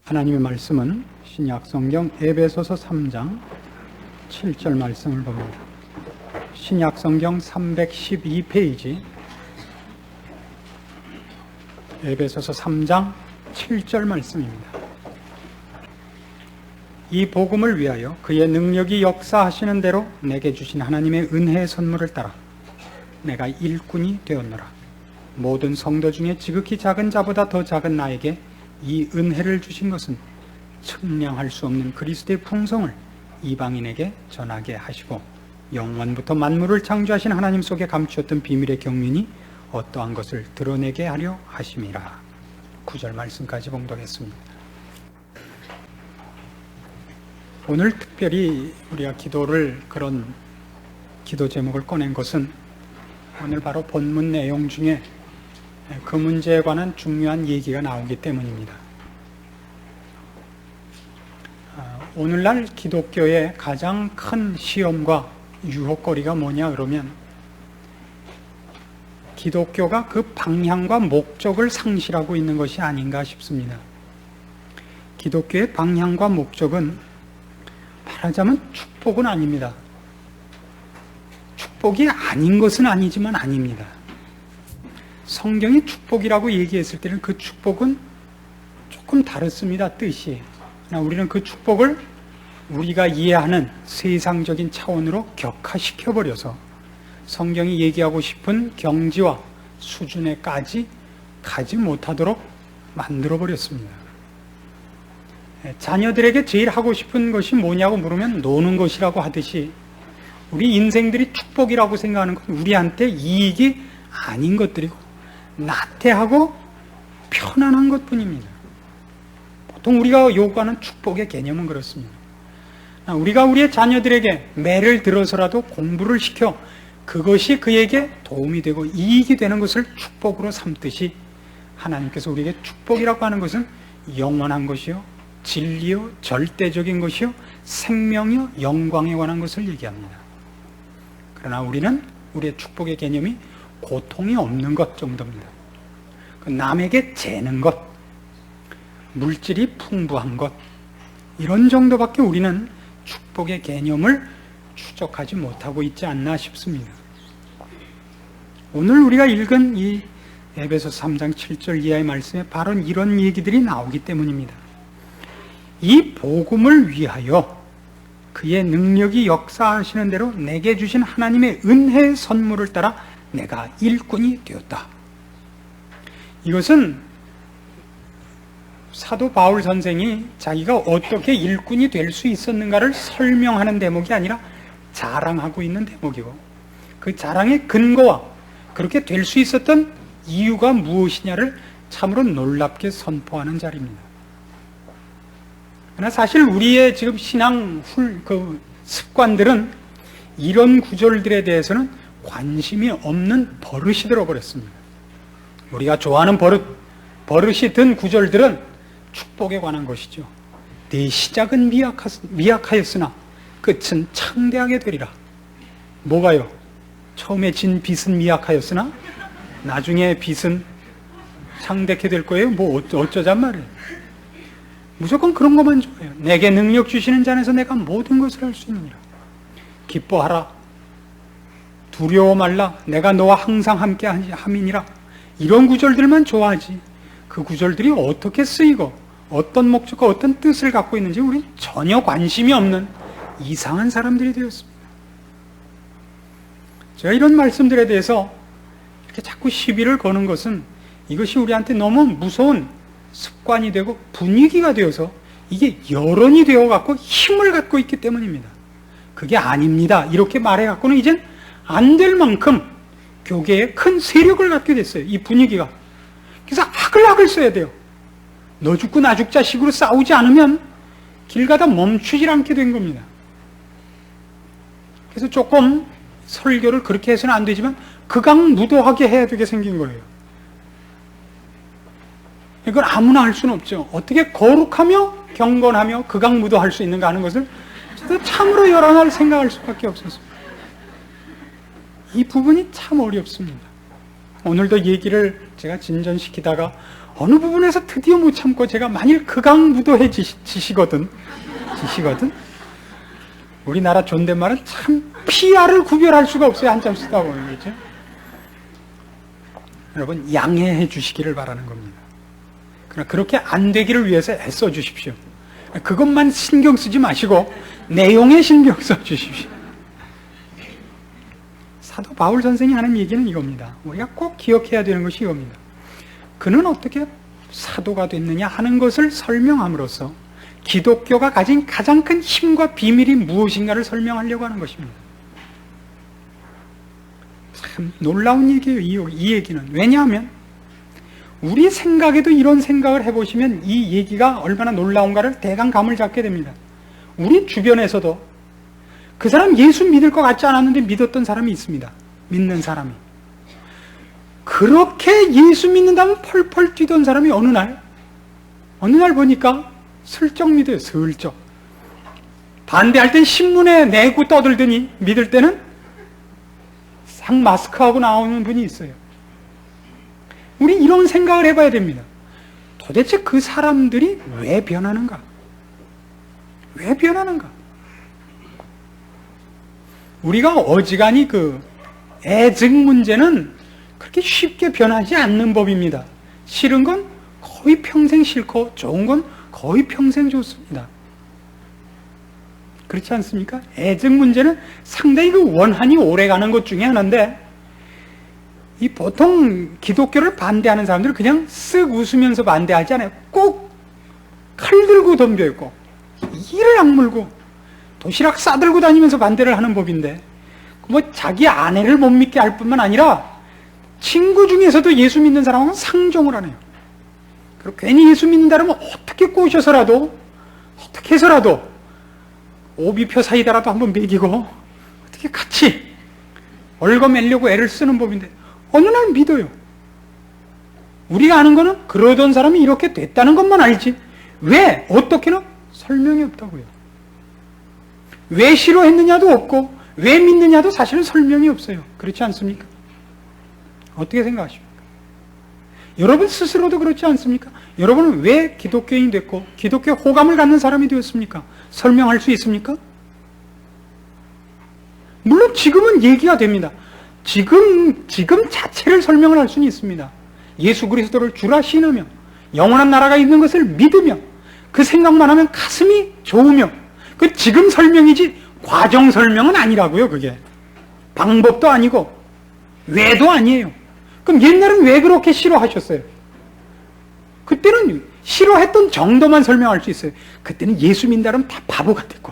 하나님의 말씀은 신약성경 에베소서 3장 7절 말씀을 봅니다. 신약성경 312페이지 에베소서 3장 7절 말씀입니다. 이 복음을 위하여 그의 능력이 역사하시는 대로 내게 주신 하나님의 은혜의 선물을 따라 내가 일꾼이 되었노라. 모든 성도 중에 지극히 작은 자보다 더 작은 나에게 이 은혜를 주신 것은 측량할 수 없는 그리스도의 풍성을 이방인에게 전하게 하시고 영원부터 만물을 창조하신 하나님 속에 감추었던 비밀의 경륜이 어떠한 것을 드러내게 하려 하심이라. 9절 말씀까지 봉독했습니다. 오늘 특별히 우리가 그런 기도 제목을 꺼낸 것은 오늘 바로 본문 내용 중에 그 문제에 관한 중요한 얘기가 나오기 때문입니다. 오늘날 기독교의 가장 큰 시험과 유혹거리가 뭐냐 그러면 기독교가 그 방향과 목적을 상실하고 있는 것이 아닌가 싶습니다. 기독교의 방향과 목적은 말하자면 축복은 아닙니다. 축복이 아닌 것은 아니지만 아닙니다. 성경이 축복이라고 얘기했을 때는 그 축복은 조금 다릅니다. 뜻이. 우리는 그 축복을 우리가 이해하는 세상적인 차원으로 격화시켜버려서 성경이 얘기하고 싶은 경지와 수준에까지 가지 못하도록 만들어버렸습니다. 자녀들에게 제일 하고 싶은 것이 뭐냐고 물으면 노는 것이라고 하듯이 우리 인생들이 축복이라고 생각하는 건 우리한테 이익이 아닌 것들이고 나태하고 편안한 것뿐입니다. 보통 우리가 요구하는 축복의 개념은 그렇습니다. 우리가 우리의 자녀들에게 매를 들어서라도 공부를 시켜 그것이 그에게 도움이 되고 이익이 되는 것을 축복으로 삼듯이 하나님께서 우리에게 축복이라고 하는 것은 영원한 것이요, 진리요, 절대적인 것이요, 생명이요, 영광에 관한 것을 얘기합니다. 그러나 우리는 우리의 축복의 개념이 고통이 없는 것 정도입니다. 남에게 재는 것, 물질이 풍부한 것, 이런 정도밖에 우리는 축복의 개념을 추적하지 못하고 있지 않나 싶습니다. 오늘 우리가 읽은 이 에베소서 3장 7절 이하의 말씀에 바로 이런 얘기들이 나오기 때문입니다. 이 복음을 위하여 그의 능력이 역사하시는 대로 내게 주신 하나님의 은혜의 선물을 따라 내가 일꾼이 되었다. 이것은 사도 바울 선생이 자기가 어떻게 일꾼이 될 수 있었는가를 설명하는 대목이 아니라 자랑하고 있는 대목이고 그 자랑의 근거와 그렇게 될 수 있었던 이유가 무엇이냐를 참으로 놀랍게 선포하는 자리입니다. 그러나 사실 우리의 지금 신앙 습관들은 이런 구절들에 대해서는 관심이 없는 버릇이 들어버렸습니다. 우리가 좋아하는 버릇이 든 구절들은 축복에 관한 것이죠. 네 시작은 미약하였으나 끝은 창대하게 되리라. 뭐가요? 처음에 진 빚은 미약하였으나 나중에 빚은 창대하게 될 거예요? 뭐 어쩌잔 말이에요. 무조건 그런 것만 좋아해요. 내게 능력 주시는 자 안에서 내가 모든 것을 할 수 있느니라. 기뻐하라. 두려워 말라. 내가 너와 항상 함께 함이니라. 이런 구절들만 좋아하지. 그 구절들이 어떻게 쓰이고 어떤 목적과 어떤 뜻을 갖고 있는지 우리 전혀 관심이 없는 이상한 사람들이 되었습니다. 제가 이런 말씀들에 대해서 이렇게 자꾸 시비를 거는 것은 이것이 우리한테 너무 무서운 습관이 되고 분위기가 되어서 이게 여론이 되어갖고 힘을 갖고 있기 때문입니다. 그게 아닙니다. 이렇게 말해갖고는 이젠 안 될 만큼 교계에 큰 세력을 갖게 됐어요. 이 분위기가. 그래서 악을 써야 돼요. 너 죽고 나 죽자 식으로 싸우지 않으면 길 가다 멈추질 않게 된 겁니다. 그래서 조금 설교를 그렇게 해서는 안 되지만 극악무도하게 해야 되게 생긴 거예요. 이걸 아무나 할 수는 없죠. 어떻게 거룩하며 경건하며 극악무도할 수 있는가 하는 것을 저도 참으로 여러 날 생각할 수밖에 없었습니다. 이 부분이 참 어렵습니다. 오늘도 얘기를 제가 진전시키다가 어느 부분에서 드디어 못 참고 제가 만일 극악무도해지시거든 우리나라 존댓말은 참 피아를 구별할 수가 없어요. 한참 쓰다 보면. 그렇죠? 여러분 양해해 주시기를 바라는 겁니다. 그러나 그렇게 안 되기를 위해서 애써 주십시오. 그것만 신경 쓰지 마시고 내용에 신경 써 주십시오. 사도 바울 선생이 하는 얘기는 이겁니다. 우리가 꼭 기억해야 되는 것이 이겁니다. 그는 어떻게 사도가 됐느냐 하는 것을 설명함으로써 기독교가 가진 가장 큰 힘과 비밀이 무엇인가를 설명하려고 하는 것입니다. 참 놀라운 얘기예요, 이 얘기는. 왜냐하면 우리 생각에도 이런 생각을 해보시면 이 얘기가 얼마나 놀라운가를 대강 감을 잡게 됩니다. 우리 주변에서도 그 사람 예수 믿을 것 같지 않았는데 믿었던 사람이 있습니다. 믿는 사람이. 그렇게 예수 믿는다면 펄펄 뛰던 사람이 어느 날 보니까 슬쩍 믿어요. 슬쩍. 반대할 땐 신문에 내고 떠들더니 믿을 때는 싹 마스크하고 나오는 분이 있어요. 우리 이런 생각을 해봐야 됩니다. 도대체 그 사람들이 왜 변하는가? 왜 변하는가? 우리가 어지간히 그 애증 문제는 그렇게 쉽게 변하지 않는 법입니다. 싫은 건 거의 평생 싫고 좋은 건 거의 평생 좋습니다. 그렇지 않습니까? 애증 문제는 상당히 그 원한이 오래가는 것 중에 하나인데 이 보통 기독교를 반대하는 사람들은 그냥 쓱 웃으면서 반대하지 않아요. 꼭 칼 들고 덤벼요. 꼭 이를 악물고 도시락 싸들고 다니면서 반대를 하는 법인데 뭐 자기 아내를 못 믿게 할 뿐만 아니라 친구 중에서도 예수 믿는 사람은 상종을 하네요. 그리고 괜히 예수 믿는다면 어떻게 꼬셔서라도 어떻게 해서라도 오비표 사이다라도 한번 먹이고 어떻게 같이 얽어매려고 애를 쓰는 법인데 어느 날 믿어요. 우리가 아는 거는 그러던 사람이 이렇게 됐다는 것만 알지 왜 어떻게는 설명이 없다고요. 왜 싫어했느냐도 없고 왜 믿느냐도 사실은 설명이 없어요. 그렇지 않습니까? 어떻게 생각하십니까? 여러분 스스로도 그렇지 않습니까? 여러분은 왜 기독교인이 됐고 기독교에 호감을 갖는 사람이 되었습니까? 설명할 수 있습니까? 물론 지금은 얘기가 됩니다. 지금 자체를 설명을 할 수는 있습니다. 예수 그리스도를 주라 신으며 영원한 나라가 있는 것을 믿으며 그 생각만 하면 가슴이 좋으며 그 지금 설명이지 과정 설명은 아니라고요. 그게 방법도 아니고 왜도 아니에요. 그럼 옛날엔 왜 그렇게 싫어하셨어요? 그때는 싫어했던 정도만 설명할 수 있어요. 그때는 예수 믿는다면 다 바보 같았고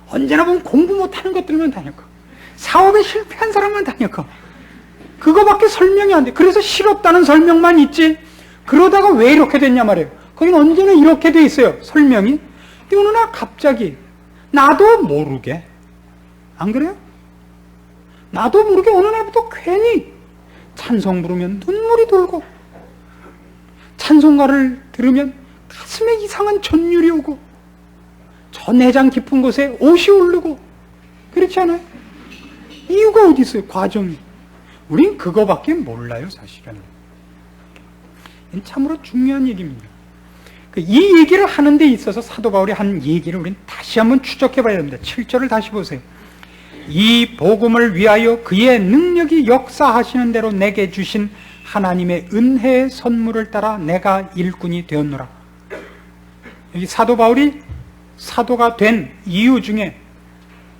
언제나 보면 공부 못하는 것들만 다녔고 사업에 실패한 사람만 다녔고 그거밖에 설명이 안 돼. 그래서 싫었다는 설명만 있지 그러다가 왜 이렇게 됐냐 말이에요. 거긴 언제나 이렇게 돼 있어요. 설명이. 근데 어느 날 갑자기 나도 모르게 안 그래요? 나도 모르게 어느 날부터 괜히 찬송 부르면 눈물이 돌고 찬송가를 들으면 가슴에 이상한 전율이 오고 저 내장 깊은 곳에 옷이 오르고 그렇지 않아요? 이유가 어디 있어요? 과정이. 우린 그거밖에 몰라요. 사실은. 참으로 중요한 얘기입니다. 이 얘기를 하는 데 있어서 사도 바울이 한 얘기를 우린 다시 한번 추적해 봐야 됩니다. 7절을 다시 보세요. 이 복음을 위하여 그의 능력이 역사하시는 대로 내게 주신 하나님의 은혜의 선물을 따라 내가 일꾼이 되었노라. 여기 사도 바울이 사도가 된 이유 중에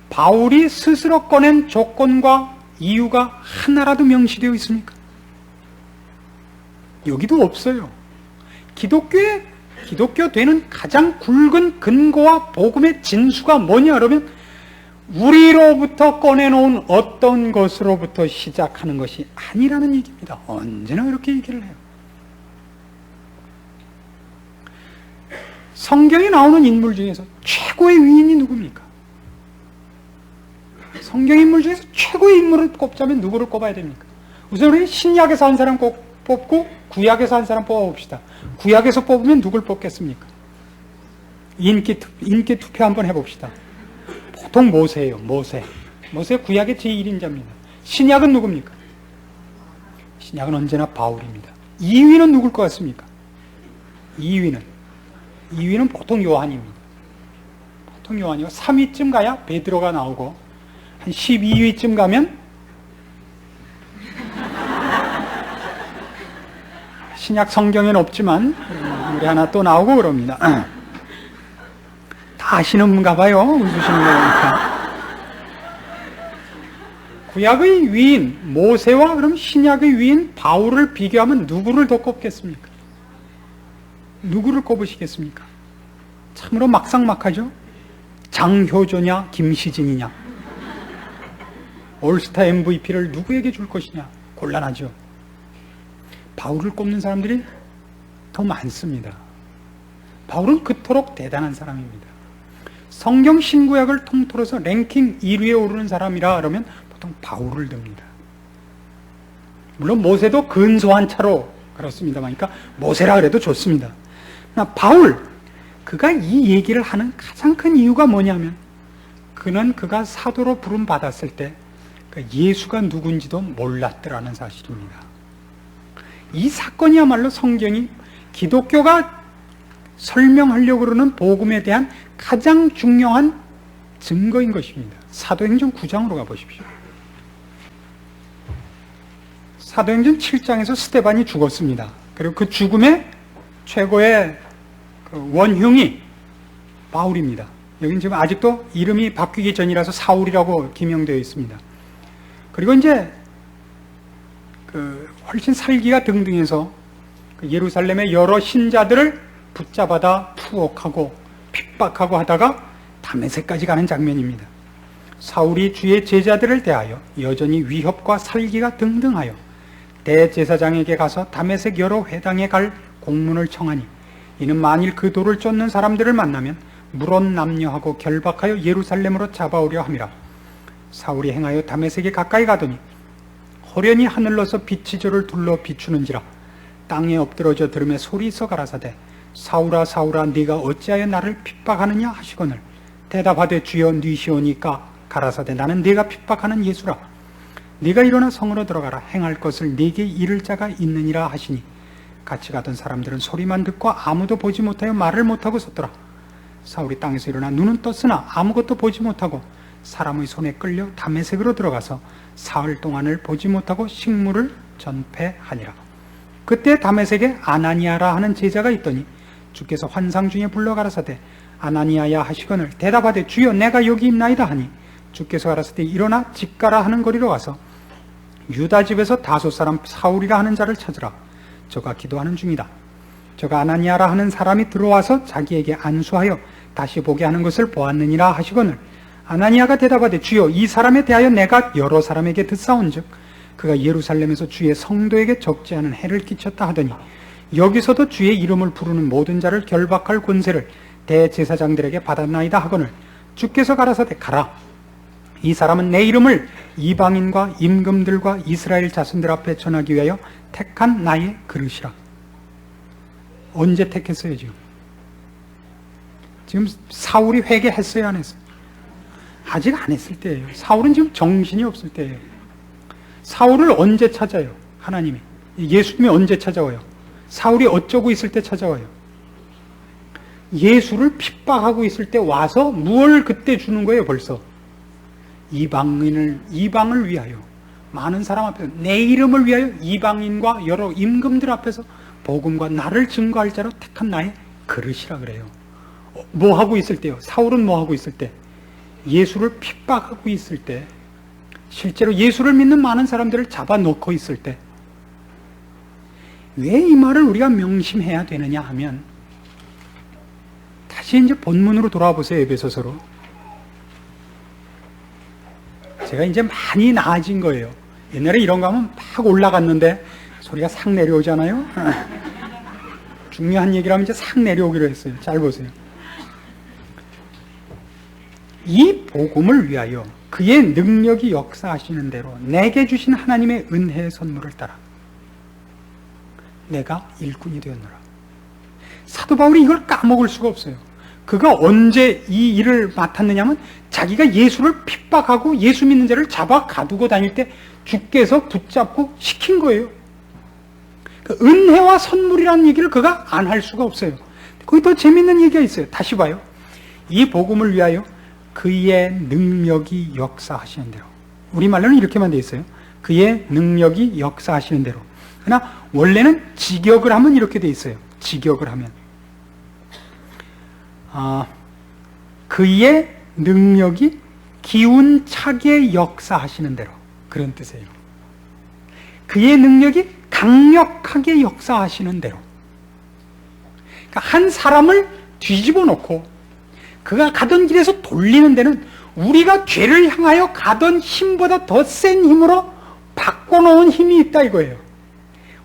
바울이 스스로 꺼낸 조건과 이유가 하나라도 명시되어 있습니까? 여기도 없어요. 기독교 되는 가장 굵은 근거와 복음의 진수가 뭐냐 그러면 우리로부터 꺼내놓은 어떤 것으로부터 시작하는 것이 아니라는 얘기입니다. 언제나 그렇게 얘기를 해요. 성경에 나오는 인물 중에서 최고의 위인이 누굽니까? 성경 인물 중에서 최고의 인물을 꼽자면 누구를 꼽아야 됩니까? 우선 우리 신약에서 한 사람 꼭 뽑고 구약에서 한 사람 뽑아봅시다. 구약에서 뽑으면 누굴 뽑겠습니까? 인기 투표 한번 해봅시다. 보통 모세예요. 모세 구약의 제1인자입니다. 신약은 누굽니까? 신약은 언제나 바울입니다. 2위는 누굴 것 같습니까? 2위는 보통 요한입니다. 보통 요한이고 3위쯤 가야 베드로가 나오고 한 12위쯤 가면 신약 성경에는 없지만 우리 하나 또 나오고 그럽니다. 다 아시는가 봐요. 웃으시는 거니까. 구약의 위인 모세와 그럼 신약의 위인 바울을 비교하면 누구를 더 꼽겠습니까? 누구를 꼽으시겠습니까? 참으로 막상막하죠. 장효조냐 김시진이냐, 올스타 MVP를 누구에게 줄 것이냐 곤란하죠. 바울을 꼽는 사람들이 더 많습니다. 바울은 그토록 대단한 사람입니다. 성경 신구약을 통틀어서 랭킹 1위에 오르는 사람이라 그러면 보통 바울을 듭니다. 물론 모세도 근소한 차로 그렇습니다만, 그러니까 모세라 그래도 좋습니다. 그러나 바울, 그가 이 얘기를 하는 가장 큰 이유가 뭐냐면, 그가 사도로 부름 받았을 때 예수가 누군지도 몰랐더라는 사실입니다. 이 사건이야말로 성경이 기독교가 설명하려고 그러는 복음에 대한 가장 중요한 증거인 것입니다. 사도행전 9장으로 가보십시오. 사도행전 7장에서 스데반이 죽었습니다. 그리고 그 죽음의 최고의 원흉이 바울입니다. 여기는 지금 아직도 이름이 바뀌기 전이라서 사울이라고 기명되어 있습니다. 그리고 이제 훨씬 살기가 등등해서 예루살렘의 여러 신자들을 붙잡아다 투옥하고 핍박하고 하다가 다메섹까지 가는 장면입니다. 사울이 주의 제자들을 대하여 여전히 위협과 살기가 등등하여 대제사장에게 가서 다메섹 여러 회당에 갈 공문을 청하니, 이는 만일 그 도를 쫓는 사람들을 만나면 물론 남녀하고 결박하여 예루살렘으로 잡아오려 함이라. 사울이 행하여 다메섹에 가까이 가더니 호련히 하늘로서 빛이 저를 둘러 비추는지라. 땅에 엎드러져 들음에 소리서 가라사대, 사울아 사울아 네가 어찌하여 나를 핍박하느냐 하시거늘, 대답하되 주여 니시오니까 가라사대, 나는 네가 핍박하는 예수라. 네가 일어나 성으로 들어가라. 행할 것을 네게 이를 자가 있느니라 하시니, 같이 가던 사람들은 소리만 듣고 아무도 보지 못하여 말을 못하고 섰더라. 사울이 땅에서 일어나 눈은 떴으나 아무것도 보지 못하고 사람의 손에 끌려 다메섹으로 들어가서 사흘 동안을 보지 못하고 식물을 전폐하니라. 그때 다메섹에 아나니아라 하는 제자가 있더니 주께서 환상 중에 불러 가라사대, 아나니아야 하시거늘, 대답하되 주여 내가 여기 있나이다 하니, 주께서 가라사대 일어나 집 가라 하는 거리로 가서 유다 집에서 다섯 사람 사울이라 하는 자를 찾으라. 저가 기도하는 중이다. 저가 아나니아라 하는 사람이 들어와서 자기에게 안수하여 다시 보게 하는 것을 보았느니라 하시거늘, 아나니아가 대답하되 주여 이 사람에 대하여 내가 여러 사람에게 듣사온즉 그가 예루살렘에서 주의 성도에게 적지 않은 해를 끼쳤다 하더니, 여기서도 주의 이름을 부르는 모든 자를 결박할 권세를 대제사장들에게 받았나이다 하거늘, 주께서 가라사대 가라. 이 사람은 내 이름을 이방인과 임금들과 이스라엘 자손들 앞에 전하기 위하여 택한 나의 그릇이라. 언제 택했어요? 지금 사울이 회개했어요, 안 했어요? 아직 안 했을 때예요. 사울은 지금 정신이 없을 때예요. 사울을 언제 찾아요? 하나님이. 예수님이 언제 찾아와요? 사울이 어쩌고 있을 때 찾아와요? 예수를 핍박하고 있을 때 와서 무엇을 그때 주는 거예요? 벌써 이방을 위하여, 많은 사람 앞에서 내 이름을 위하여 이방인과 여러 임금들 앞에서 복음과 나를 증거할 자로 택한 나의 그릇이라 그래요. 뭐 하고 있을 때요? 사울은 뭐 하고 있을 때? 예수를 핍박하고 있을 때, 실제로 예수를 믿는 많은 사람들을 잡아놓고 있을 때. 왜 이 말을 우리가 명심해야 되느냐 하면, 다시 이제 본문으로 돌아와 보세요. 에베소서로. 제가 이제 많이 나아진 거예요. 옛날에 이런 거 하면 막 올라갔는데 소리가 싹 내려오잖아요. 중요한 얘기를 하면 이제 싹 내려오기로 했어요. 잘 보세요. 이 복음을 위하여 그의 능력이 역사하시는 대로 내게 주신 하나님의 은혜의 선물을 따라 내가 일꾼이 되었노라. 사도 바울이 이걸 까먹을 수가 없어요. 그가 언제 이 일을 맡았느냐면, 자기가 예수를 핍박하고 예수 믿는 자를 잡아 가두고 다닐 때 주께서 붙잡고 시킨 거예요. 그 은혜와 선물이라는 얘기를 그가 안 할 수가 없어요. 거기 더 재밌는 얘기가 있어요. 다시 봐요. 이 복음을 위하여 그의 능력이 역사하시는 대로. 우리말로는 이렇게만 되어 있어요. 그의 능력이 역사하시는 대로. 그러나 원래는 직역을 하면 이렇게 되어 있어요. 직역을 하면 그의 능력이 기운차게 역사하시는 대로, 그런 뜻이에요. 그의 능력이 강력하게 역사하시는 대로. 그러니까 한 사람을 뒤집어 놓고 그가 가던 길에서 돌리는 데는 우리가 죄를 향하여 가던 힘보다 더 센 힘으로 바꿔놓은 힘이 있다 이거예요.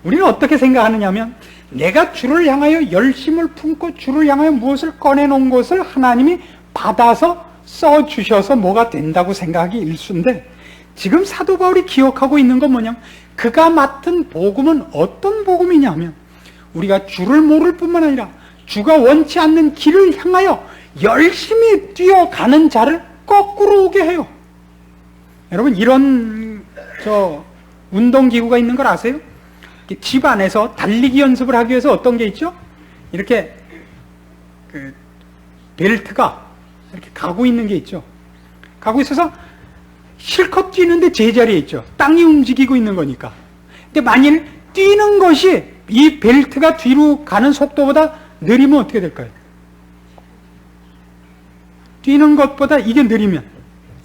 우리는 어떻게 생각하느냐 하면, 내가 주를 향하여 열심을 품고 주를 향하여 무엇을 꺼내놓은 것을 하나님이 받아서 써주셔서 뭐가 된다고 생각하기 일쑤인데, 지금 사도 바울이 기억하고 있는 건 뭐냐면, 그가 맡은 복음은 어떤 복음이냐 하면, 우리가 주를 모를 뿐만 아니라 주가 원치 않는 길을 향하여 열심히 뛰어가는 자를 거꾸로 오게 해요. 여러분, 이런 운동기구가 있는 걸 아세요? 집 안에서 달리기 연습을 하기 위해서 어떤 게 있죠? 이렇게 벨트가 이렇게 가고 있는 게 있죠. 가고 있어서 실컷 뛰는데 제자리에 있죠. 땅이 움직이고 있는 거니까. 근데 만일 뛰는 것이 이 벨트가 뒤로 가는 속도보다 느리면 어떻게 될까요? 뛰는 것보다 이게 느리면,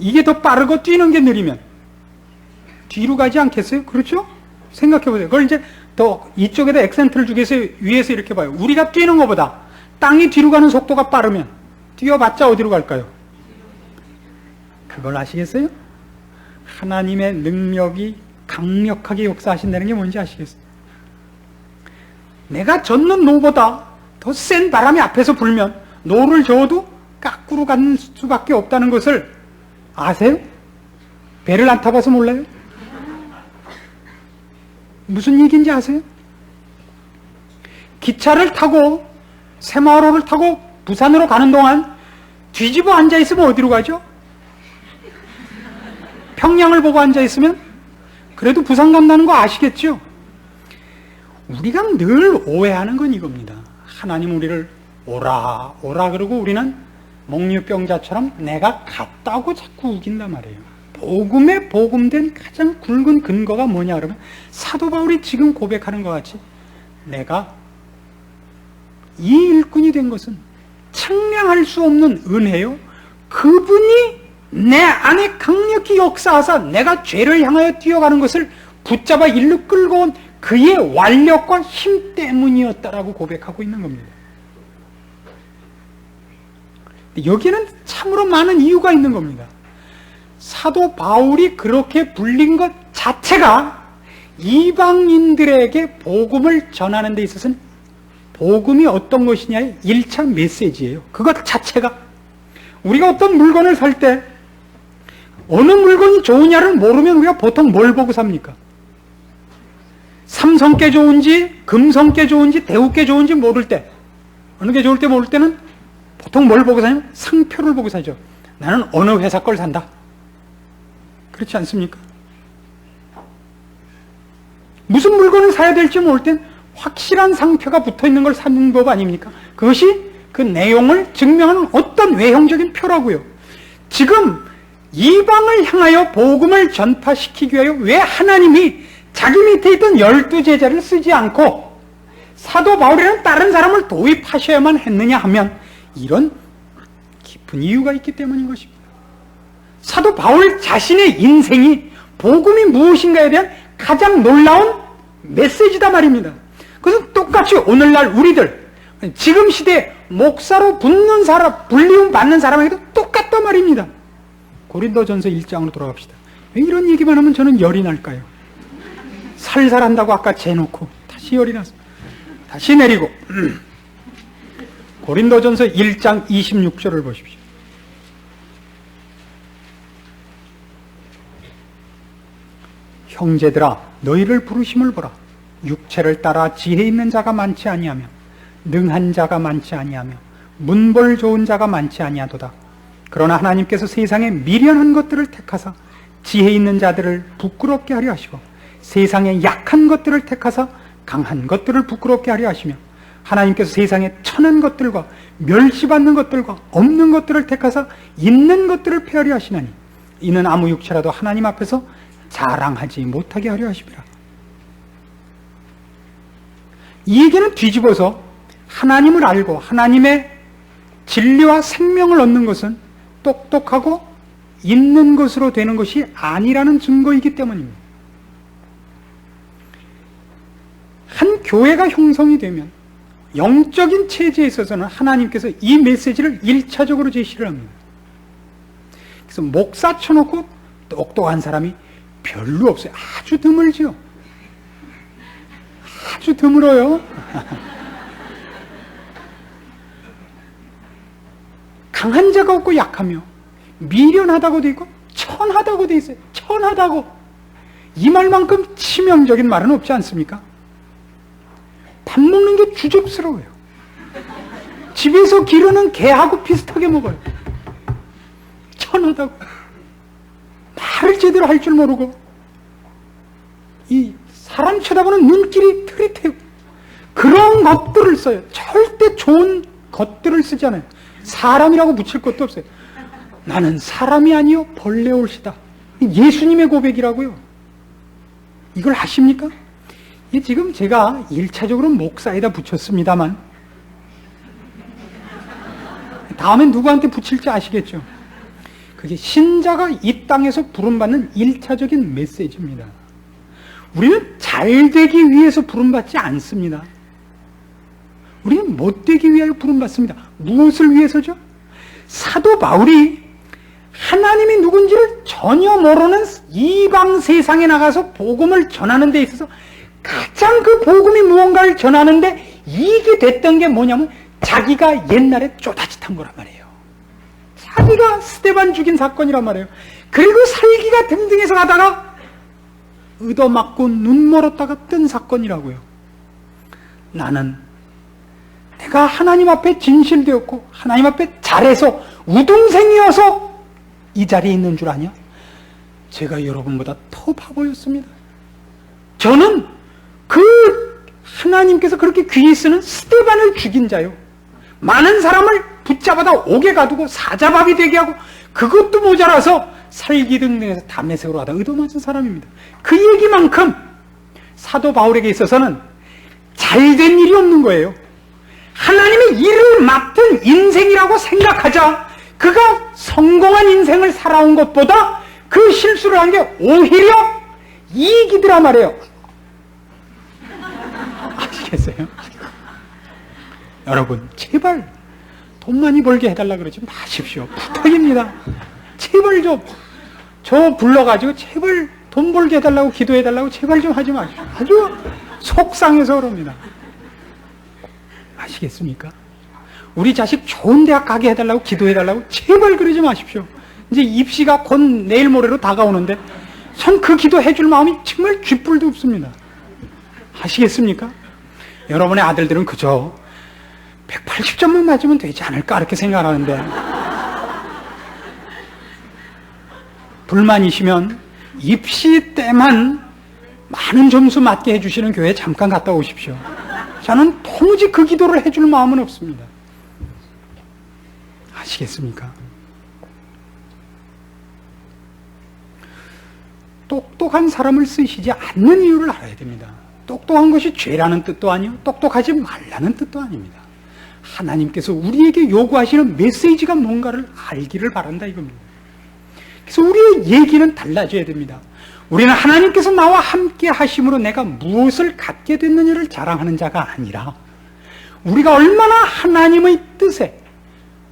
이게 더 빠르고 뛰는 게 느리면 뒤로 가지 않겠어요? 그렇죠? 생각해보세요. 그걸 이제 더 이쪽에다 액센트를 주기 위해서 이렇게 봐요. 우리가 뛰는 것보다 땅이 뒤로 가는 속도가 빠르면 뛰어봤자 어디로 갈까요? 그걸 아시겠어요? 하나님의 능력이 강력하게 역사하신다는 게 뭔지 아시겠어요? 내가 젓는 노보다 더 센 바람이 앞에서 불면 노를 저어도 까꾸로 가는 수밖에 없다는 것을 아세요? 배를 안 타봐서 몰라요? 무슨 얘기인지 아세요? 기차를 타고 새마을호를 타고 부산으로 가는 동안 뒤집어 앉아있으면 어디로 가죠? 평양을 보고 앉아있으면 그래도 부산 간다는 거 아시겠죠? 우리가 늘 오해하는 건 이겁니다. 하나님 우리를 오라 오라 그러고 우리는 몽유병자처럼 내가 갔다고 자꾸 우긴단 말이에요. 복음에 복음된 가장 굵은 근거가 뭐냐 그러면, 사도 바울이 지금 고백하는 것 같이 내가 이 일꾼이 된 것은 측량할 수 없는 은혜요, 그분이 내 안에 강력히 역사하사 내가 죄를 향하여 뛰어가는 것을 붙잡아 일로 끌고 온 그의 완력과 힘 때문이었다라고 고백하고 있는 겁니다. 여기에는 참으로 많은 이유가 있는 겁니다. 사도 바울이 그렇게 불린 것 자체가 이방인들에게 복음을 전하는 데 있어서는 복음이 어떤 것이냐의 1차 메시지예요. 그것 자체가. 우리가 어떤 물건을 살 때 어느 물건이 좋으냐를 모르면 우리가 보통 뭘 보고 삽니까? 삼성께 좋은지 금성께 좋은지 대우께 좋은지 모를 때, 어느 게 좋을 때 모를 때는 보통 뭘 보고 사냐면 상표를 보고 사죠. 나는 어느 회사 걸 산다. 그렇지 않습니까? 무슨 물건을 사야 될지 모를 땐 확실한 상표가 붙어있는 걸 사는 법 아닙니까? 그것이 그 내용을 증명하는 어떤 외형적인 표라고요. 지금 이방을 향하여 복음을 전파시키기 위하여 왜 하나님이 자기 밑에 있던 12제자를 쓰지 않고 사도 바울이라는 다른 사람을 도입하셔야만 했느냐 하면, 이런 깊은 이유가 있기 때문인 것입니다. 사도 바울 자신의 인생이 복음이 무엇인가에 대한 가장 놀라운 메시지다 말입니다. 그래서 똑같이 오늘날 우리들 지금 시대에 목사로 붙는 사람, 불리움 받는 사람에게도 똑같단 말입니다. 고린도전서 1장으로 돌아갑시다. 왜 이런 얘기만 하면 저는 열이 날까요? 살살한다고 아까 재놓고 다시 열이 났습니다. 다시 내리고 고린도전서 1장 26절을 보십시오. 형제들아, 너희를 부르심을 보라. 육체를 따라 지혜 있는 자가 많지 아니하며 능한 자가 많지 아니하며 문벌 좋은 자가 많지 아니하도다. 그러나 하나님께서 세상에 미련한 것들을 택하사 지혜 있는 자들을 부끄럽게 하려 하시고 세상에 약한 것들을 택하사 강한 것들을 부끄럽게 하려 하시며 하나님께서 세상에 천한 것들과 멸시받는 것들과 없는 것들을 택하사 있는 것들을 폐하려 하시나니 이는 아무 육체라도 하나님 앞에서 자랑하지 못하게 하려 하심이라. 이 얘기는 뒤집어서 하나님을 알고 하나님의 진리와 생명을 얻는 것은 똑똑하고 있는 것으로 되는 것이 아니라는 증거이기 때문입니다. 한 교회가 형성이 되면 영적인 체제에 있어서는 하나님께서 이 메시지를 1차적으로 제시를 합니다. 그래서 목사 쳐놓고 똑똑한 사람이 별로 없어요. 아주 드물죠. 아주 드물어요. 강한 자가 없고 약하며 미련하다고도 있고 천하다고도 있어요. 천하다고. 이 말만큼 치명적인 말은 없지 않습니까? 밥 먹는 게 주접스러워요. 집에서 기르는 개하고 비슷하게 먹어요. 천하다고. 말을 제대로 할 줄 모르고 이 사람 쳐다보는 눈길이 흐릿해요. 그런 것들을 써요. 절대 좋은 것들을 쓰지 않아요. 사람이라고 붙일 것도 없어요. 나는 사람이 아니요 벌레 올시다. 예수님의 고백이라고요. 이걸 아십니까? 이 지금 제가 1차적으로 목사에다 붙였습니다만 다음엔 누구한테 붙일지 아시겠죠? 그게 신자가 이 땅에서 부름받는 1차적인 메시지입니다. 우리는 잘 되기 위해서 부름받지 않습니다. 우리는 못되기 위하여 부름받습니다. 무엇을 위해서죠? 사도 바울이 하나님이 누군지를 전혀 모르는 이방 세상에 나가서 복음을 전하는 데 있어서 가장 그 복음이 무언가를 전하는데 이익이 됐던 게 뭐냐면 자기가 옛날에 쪼다짓한 거란 말이에요. 자기가 스데반 죽인 사건이란 말이에요. 그리고 살기가 등등해서 가다가 얻어맞고 눈 멀었다가 뜬 사건이라고요. 나는 내가 하나님 앞에 진실되었고 하나님 앞에 잘해서 우등생이어서 이 자리에 있는 줄 아냐? 제가 여러분보다 더 바보였습니다. 저는 그 하나님께서 그렇게 귀히 쓰는 스데반을 죽인 자요. 많은 사람을 붙잡아다 옥에 가두고 사자밥이 되게 하고 그것도 모자라서 살기 등등해서 담에색으로 하다 얻어맞은 사람입니다. 그 얘기만큼 사도 바울에게 있어서는 잘된 일이 없는 거예요. 하나님의 일을 맡은 인생이라고 생각하자 그가 성공한 인생을 살아온 것보다 그 실수를 한 게 오히려 이익이더라 말이에요. 아시겠어요? 여러분 제발 돈 많이 벌게 해달라 그러지 마십시오. 부탁입니다. 제발 좀 저 불러가지고 제발 돈 벌게 해달라고 기도해달라고 제발 좀 하지 마십시오. 아주 속상해서 그럽니다. 아시겠습니까? 우리 자식 좋은 대학 가게 해달라고 기도해달라고 제발 그러지 마십시오. 이제 입시가 곧 내일 모레로 다가오는데 전 그 기도 해줄 마음이 정말 쥐뿔도 없습니다. 아시겠습니까? 여러분의 아들들은 그저 180점만 맞으면 되지 않을까 이렇게 생각하는데 불만이시면 입시 때만 많은 점수 맞게 해주시는 교회에 잠깐 갔다 오십시오. 저는 도무지 그 기도를 해줄 마음은 없습니다. 아시겠습니까? 똑똑한 사람을 쓰시지 않는 이유를 알아야 됩니다. 똑똑한 것이 죄라는 뜻도 아니요 똑똑하지 말라는 뜻도 아닙니다. 하나님께서 우리에게 요구하시는 메시지가 뭔가를 알기를 바란다 이겁니다. 그래서 우리의 얘기는 달라져야 됩니다. 우리는 하나님께서 나와 함께 하심으로 내가 무엇을 갖게 됐느냐를 자랑하는 자가 아니라 우리가 얼마나 하나님의 뜻에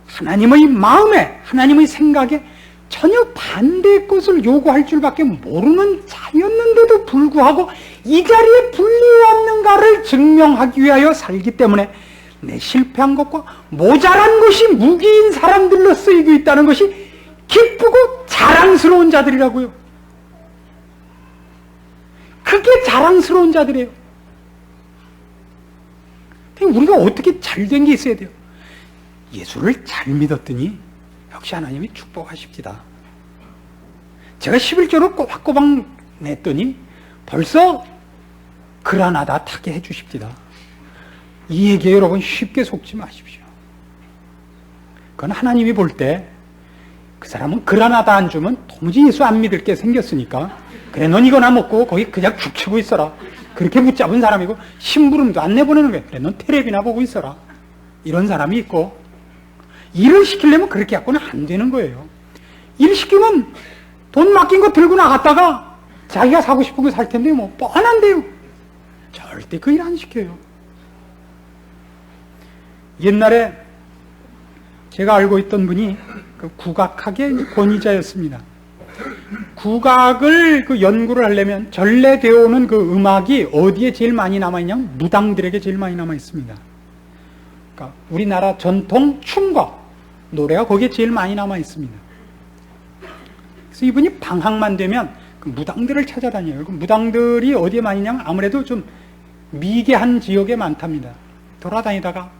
하나님의 마음에 하나님의 생각에 전혀 반대의 것을 요구할 줄밖에 모르는 자였는데도 불구하고 이 자리에 분리왔는가를 증명하기 위하여 살기 때문에 내 실패한 것과 모자란 것이 무기인 사람들로 쓰이고 있다는 것이 기쁘고 자랑스러운 자들이라고요. 그게 자랑스러운 자들이에요. 우리가 어떻게 잘된 게 있어야 돼요? 예수를 잘 믿었더니 역시 하나님이 축복하십니다. 제가 11조를 꼬박꼬박 냈더니 벌써 그라나다 타게 해주십니다. 이 얘기에 여러분 쉽게 속지 마십시오. 그건 하나님이 볼 때 그 사람은 그라나다 안 주면 도무지 예수 안 믿을 게 생겼으니까 그래 넌 이거나 먹고 거기 그냥 죽치고 있어라. 그렇게 붙잡은 사람이고 심부름도 안 내보내는 거야. 그래 넌 텔레비나 보고 있어라. 이런 사람이 있고 일을 시키려면 그렇게 갖고는 안 되는 거예요. 일 시키면 돈 맡긴 거 들고 나갔다가 자기가 사고 싶은 거 살 텐데 뭐 뻔한데요. 절대 그 일 안 시켜요. 옛날에 제가 알고 있던 분이 그 국악학의 권위자였습니다. 국악을 그 연구를 하려면 전래되어 오는 그 음악이 어디에 제일 많이 남아있냐면 무당들에게 제일 많이 남아있습니다. 그러니까 우리나라 전통 춤과 노래가 거기에 제일 많이 남아있습니다. 그래서 이분이 방학만 되면 그 무당들을 찾아다녀요. 그 무당들이 어디에 많이 있냐면 아무래도 좀 미개한 지역에 많답니다. 돌아다니다가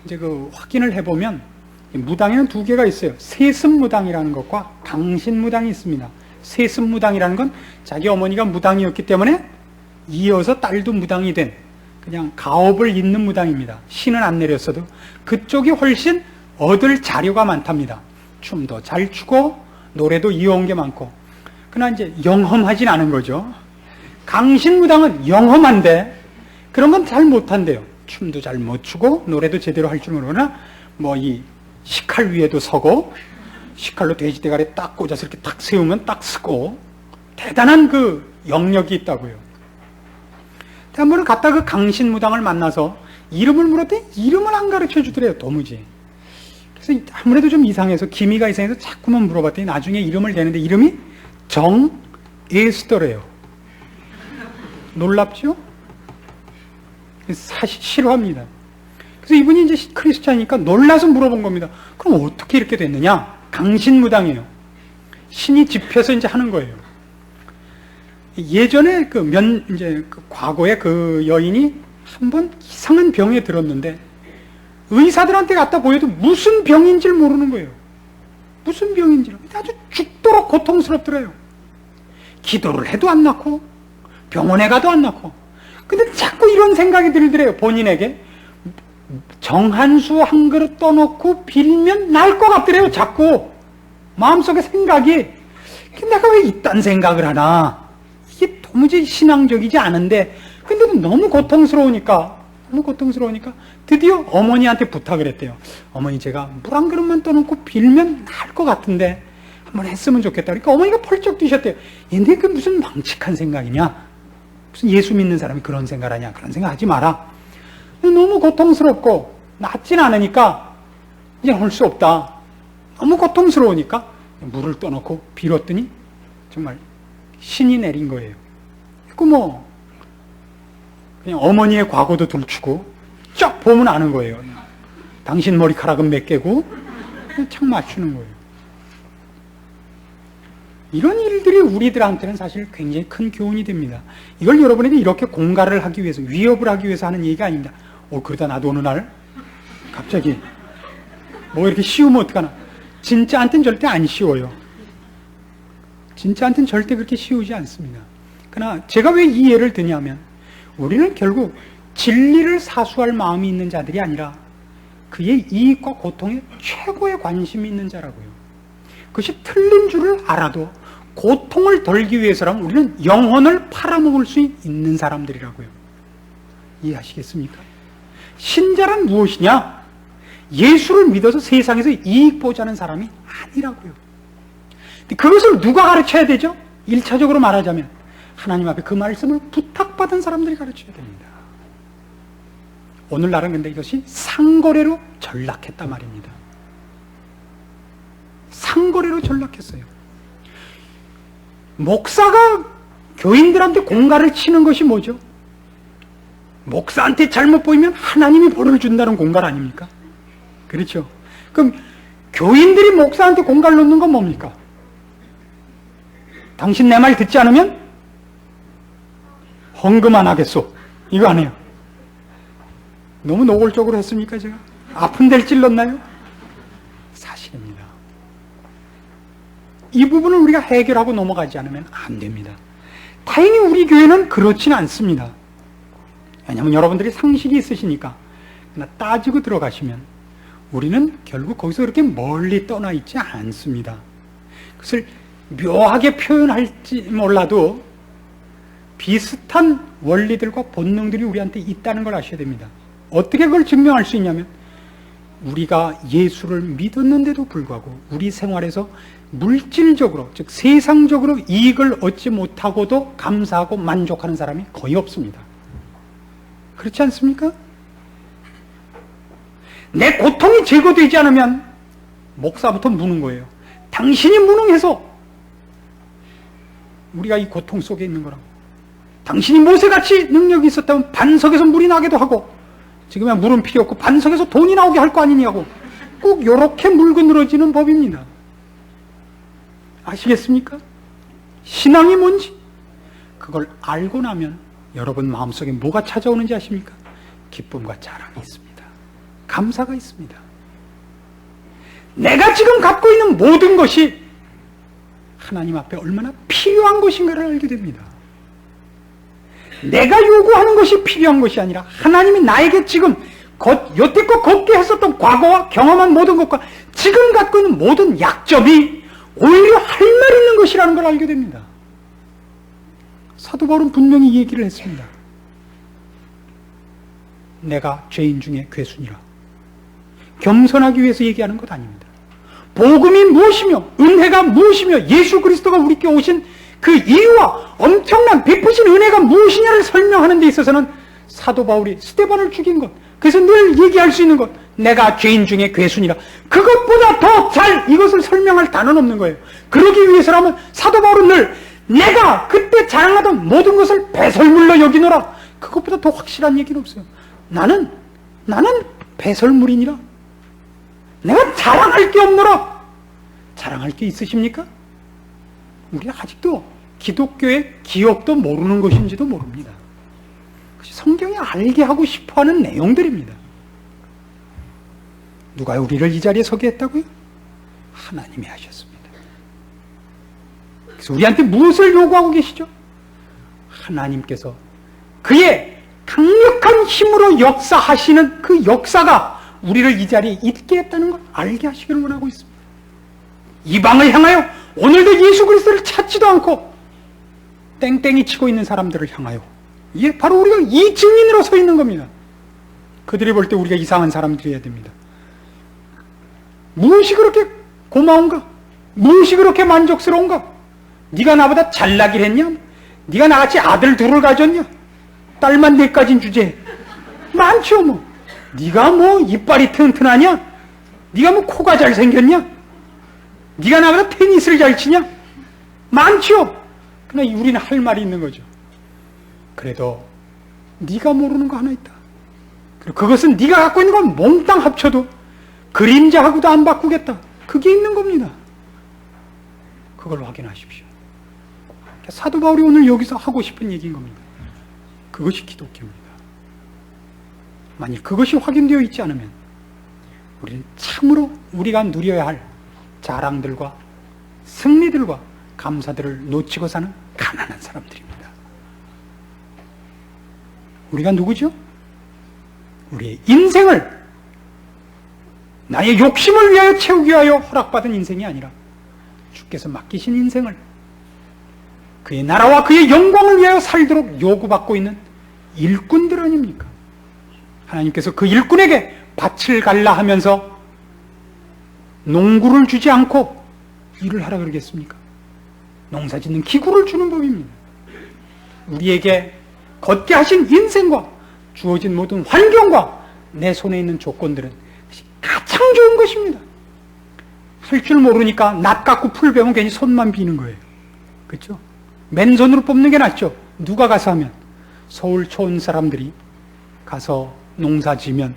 이제 그 확인을 해보면 무당에는 두 개가 있어요. 세습무당이라는 것과 강신무당이 있습니다. 세습무당이라는 건 자기 어머니가 무당이었기 때문에 이어서 딸도 무당이 된 그냥 가업을 잇는 무당입니다. 신은 안 내렸어도 그쪽이 훨씬 얻을 자료가 많답니다. 춤도 잘 추고 노래도 이어온 게 많고. 그러나 이제 영험하진 않은 거죠. 강신무당은 영험한데 그런 건 잘 못한대요. 춤도 잘 못 추고 노래도 제대로 할 줄 모르거나 뭐 이 식칼 위에도 서고 식칼로 돼지 대가리에 딱 꽂아서 이렇게 딱 세우면 딱 쓰고 대단한 그 영역이 있다고요. 한 번은 갔다 그 강신무당을 만나서 이름을 물었더니 이름을 안 가르쳐 주더래요. 도무지. 그래서 아무래도 좀 이상해서 기미가 이상해서 자꾸만 물어봤더니 나중에 이름을 대는데 이름이 정예수더래요. 놀랍죠? 사실 싫어합니다. 그래서 이분이 이제 크리스찬이니까 놀라서 물어본 겁니다. 그럼 어떻게 이렇게 됐느냐? 강신무당이에요. 신이 집혀서 이제 하는 거예요. 예전에 이제 과거에 그 여인이 한번 이상한 병에 들었는데 의사들한테 갖다 보여도 무슨 병인지를 모르는 거예요. 무슨 병인지를. 아주 죽도록 고통스럽더래요. 기도를 해도 안 낫고 병원에 가도 안 낫고. 근데 자꾸 이런 생각이 들더래요. 본인에게. 정한수 한 그릇 떠놓고 빌면 날 것 같더래요. 자꾸 마음속에 생각이 내가 왜 이딴 생각을 하나, 이게 도무지 신앙적이지 않은데 근데도 너무 고통스러우니까 드디어 어머니한테 부탁을 했대요. 어머니 제가 물 한 그릇만 떠놓고 빌면 날 것 같은데 한번 했으면 좋겠다. 그러니까 어머니가 펄쩍 뛰셨대요. 얘네 그 무슨 망측한 생각이냐, 무슨 예수 믿는 사람이 그런 생각을 하냐, 그런 생각 하지 마라. 너무 고통스럽고 낫진 않으니까 이제 할 수 없다. 너무 고통스러우니까 물을 떠놓고 빌었더니 정말 신이 내린 거예요. 그 뭐 그냥 어머니의 과거도 들추고 쫙 보면 아는 거예요. 당신 머리카락은 몇 개고 착 맞추는 거예요. 이런 일들이 우리들한테는 사실 굉장히 큰 교훈이 됩니다. 이걸 여러분에게 이렇게 공갈을 하기 위해서, 위협을 하기 위해서 하는 얘기가 아닙니다. 그러다 나도 어느 날 갑자기 뭐 이렇게 쉬우면 어떡하나. 진짜한테는 절대 안 쉬워요. 진짜한테는 절대 그렇게 쉬우지 않습니다. 그러나 제가 왜 이 예를 드냐면 우리는 결국 진리를 사수할 마음이 있는 자들이 아니라 그의 이익과 고통에 최고의 관심이 있는 자라고요. 그것이 틀린 줄을 알아도 고통을 덜기 위해서라면 우리는 영혼을 팔아먹을 수 있는 사람들이라고요. 이해하시겠습니까? 신자란 무엇이냐? 예수를 믿어서 세상에서 이익 보자는 사람이 아니라고요. 그것을 누가 가르쳐야 되죠? 1차적으로 말하자면 하나님 앞에 그 말씀을 부탁받은 사람들이 가르쳐야 됩니다. 오늘날은 근데 이것이 상거래로 전락했단 말입니다. 상거래로 전락했어요. 목사가 교인들한테 공갈을 치는 것이 뭐죠? 목사한테 잘못 보이면 하나님이 벌을 준다는 공갈 아닙니까? 그렇죠? 그럼 교인들이 목사한테 공갈 놓는 건 뭡니까? 당신 내 말 듣지 않으면 헌금 안 하겠소. 이거 안 해요. 너무 노골적으로 했습니까 제가? 아픈 데를 찔렀나요? 사실입니다. 이 부분을 우리가 해결하고 넘어가지 않으면 안 됩니다. 다행히 우리 교회는 그렇지는 않습니다. 왜냐하면 여러분들이 상식이 있으시니까. 그러나 따지고 들어가시면 우리는 결국 거기서 그렇게 멀리 떠나 있지 않습니다. 그것을 묘하게 표현할지 몰라도 비슷한 원리들과 본능들이 우리한테 있다는 걸 아셔야 됩니다. 어떻게 그걸 증명할 수 있냐면 우리가 예수를 믿었는데도 불구하고 우리 생활에서 물질적으로, 즉 세상적으로 이익을 얻지 못하고도 감사하고 만족하는 사람이 거의 없습니다. 그렇지 않습니까? 내 고통이 제거되지 않으면 목사부터 무는 거예요. 당신이 무능해서 우리가 이 고통 속에 있는 거라고. 당신이 모세같이 능력이 있었다면 반석에서 물이 나기도 하고, 지금은 물은 필요 없고 반석에서 돈이 나오게 할 거 아니냐고. 꼭 이렇게 물고 늘어지는 법입니다. 아시겠습니까? 신앙이 뭔지 그걸 알고 나면 여러분 마음속에 뭐가 찾아오는지 아십니까? 기쁨과 자랑이 있습니다. 감사가 있습니다. 내가 지금 갖고 있는 모든 것이 하나님 앞에 얼마나 필요한 것인가를 알게 됩니다. 내가 요구하는 것이 필요한 것이 아니라 하나님이 나에게 지금 여태껏 걷게 했었던 과거와 경험한 모든 것과 지금 갖고 있는 모든 약점이 오히려 할 말 있는 것이라는 걸 알게 됩니다. 사도 바울은 분명히 이 얘기를 했습니다. 내가 죄인 중에 괴순이라. 겸손하기 위해서 얘기하는 것 아닙니다. 복음이 무엇이며 은혜가 무엇이며 예수 그리스도가 우리께 오신 그 이유와 엄청난 베푸신 은혜가 무엇이냐를 설명하는 데 있어서는 사도 바울이 스데반을 죽인 것, 그래서 늘 얘기할 수 있는 것, 내가 죄인 중에 괴순이라, 그것보다 더 잘 이것을 설명할 단어는 없는 거예요. 그러기 위해서라면 사도 바울은 늘 내가 그때 자랑하던 모든 것을 배설물로 여기노라, 그것보다 더 확실한 얘기는 없어요. 나는 배설물이니라. 내가 자랑할 게 없노라. 자랑할 게 있으십니까? 우리가 아직도 기독교의 기억도 모르는 것인지도 모릅니다. 그것이 성경이 알게 하고 싶어하는 내용들입니다. 누가 우리를 이 자리에 서게 했다고요? 하나님이 하셨습니다. 그래서 우리한테 무엇을 요구하고 계시죠? 하나님께서 그의 강력한 힘으로 역사하시는 그 역사가 우리를 이 자리에 있게 했다는 걸 알게 하시기를 원하고 있습니다. 이방을 향하여 오늘도 예수 그리스도를 찾지도 않고 땡땡이 치고 있는 사람들을 향하여, 이게 바로 우리가 이 증인으로 서 있는 겁니다. 그들이 볼 때 우리가 이상한 사람들이어야 됩니다. 무엇이 그렇게 고마운가? 무엇이 그렇게 만족스러운가? 네가 나보다 잘나긴 했냐? 네가 나같이 아들 둘을 가졌냐? 딸만 넷까진 주제 많죠. 뭐 네가 뭐 이빨이 튼튼하냐? 네가 뭐 코가 잘생겼냐? 네가 나보다 테니스를 잘 치냐? 많죠. 그러나 우리는 할 말이 있는 거죠. 그래도 네가 모르는 거 하나 있다. 그리고 그것은 네가 갖고 있는 건 몽땅 합쳐도 그림자하고도 안 바꾸겠다. 그게 있는 겁니다. 그걸 확인하십시오. 사도 바울이 오늘 여기서 하고 싶은 얘기인 겁니다. 그것이 기독교입니다. 만일 그것이 확인되어 있지 않으면 우리는 참으로 우리가 누려야 할 자랑들과 승리들과 감사들을 놓치고 사는 가난한 사람들입니다. 우리가 누구죠? 우리의 인생을 나의 욕심을 위하여 채우기 위하여 허락받은 인생이 아니라 주께서 맡기신 인생을 그의 나라와 그의 영광을 위하여 살도록 요구받고 있는 일꾼들 아닙니까? 하나님께서 그 일꾼에게 밭을 갈라 하면서 농구를 주지 않고 일을 하라 그러겠습니까? 농사 짓는 기구를 주는 법입니다. 우리에게 걷게 하신 인생과 주어진 모든 환경과 내 손에 있는 조건들은 가장 좋은 것입니다. 할 줄 모르니까 낫 갖고 풀 베면 괜히 손만 비는 거예요. 그렇죠? 맨손으로 뽑는 게 낫죠. 누가 가서 하면? 서울 초원 사람들이 가서 농사 지면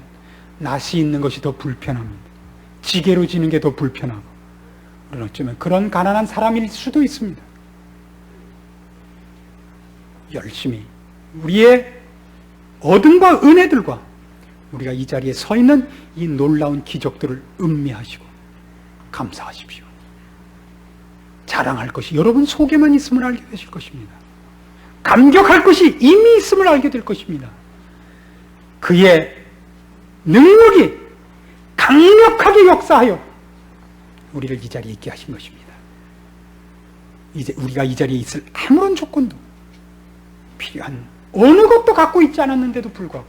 낫이 있는 것이 더 불편합니다. 지게로 지는 게 더 불편하고. 우리는 어쩌면 그런 가난한 사람일 수도 있습니다. 열심히 우리의 어둠과 은혜들과 우리가 이 자리에 서 있는 이 놀라운 기적들을 음미하시고 감사하십시오. 자랑할 것이 여러분 속에만 있음을 알게 되실 것입니다. 감격할 것이 이미 있음을 알게 될 것입니다. 그의 능력이 강력하게 역사하여 우리를 이 자리에 있게 하신 것입니다. 이제 우리가 이 자리에 있을 아무런 조건도, 필요한 어느 것도 갖고 있지 않았는데도 불구하고,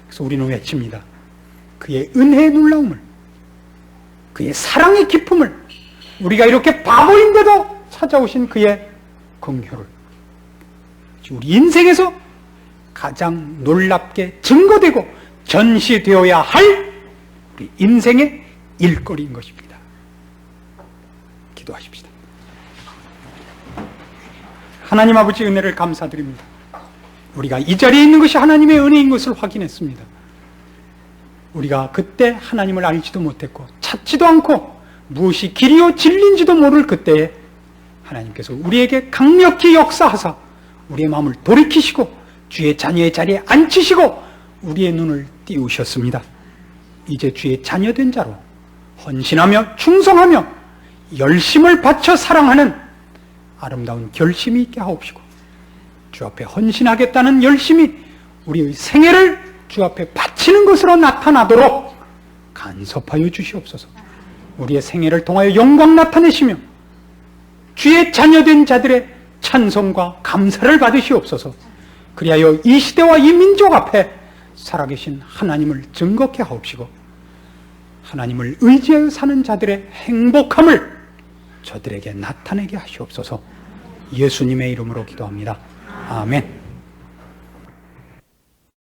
그래서 우리는 외칩니다. 그의 은혜의 놀라움을, 그의 사랑의 기쁨을, 우리가 이렇게 바보인데도 찾아오신 그의 긍휼을, 우리 인생에서 가장 놀랍게 증거되고 전시되어야 할 우리 인생의 일거리인 것입니다. 기도하십시다. 하나님 아버지, 은혜를 감사드립니다. 우리가 이 자리에 있는 것이 하나님의 은혜인 것을 확인했습니다. 우리가 그때 하나님을 알지도 못했고 찾지도 않고 무엇이 길이요 진리인지도 모를 그때에 하나님께서 우리에게 강력히 역사하사 우리의 마음을 돌이키시고 주의 자녀의 자리에 앉히시고 우리의 눈을 띄우셨습니다. 이제 주의 자녀된 자로 헌신하며 충성하며 열심을 바쳐 사랑하는 아름다운 결심이 있게 하옵시고, 주 앞에 헌신하겠다는 열심이 우리의 생애를 주 앞에 바치는 것으로 나타나도록 간섭하여 주시옵소서. 우리의 생애를 통하여 영광 나타내시며 주의 자녀된 자들의 찬송과 감사를 받으시옵소서. 그리하여 이 시대와 이 민족 앞에 살아계신 하나님을 증거케 하옵시고, 하나님을 의지하여 사는 자들의 행복함을 저들에게 나타내게 하시옵소서. 예수님의 이름으로 기도합니다. 아멘.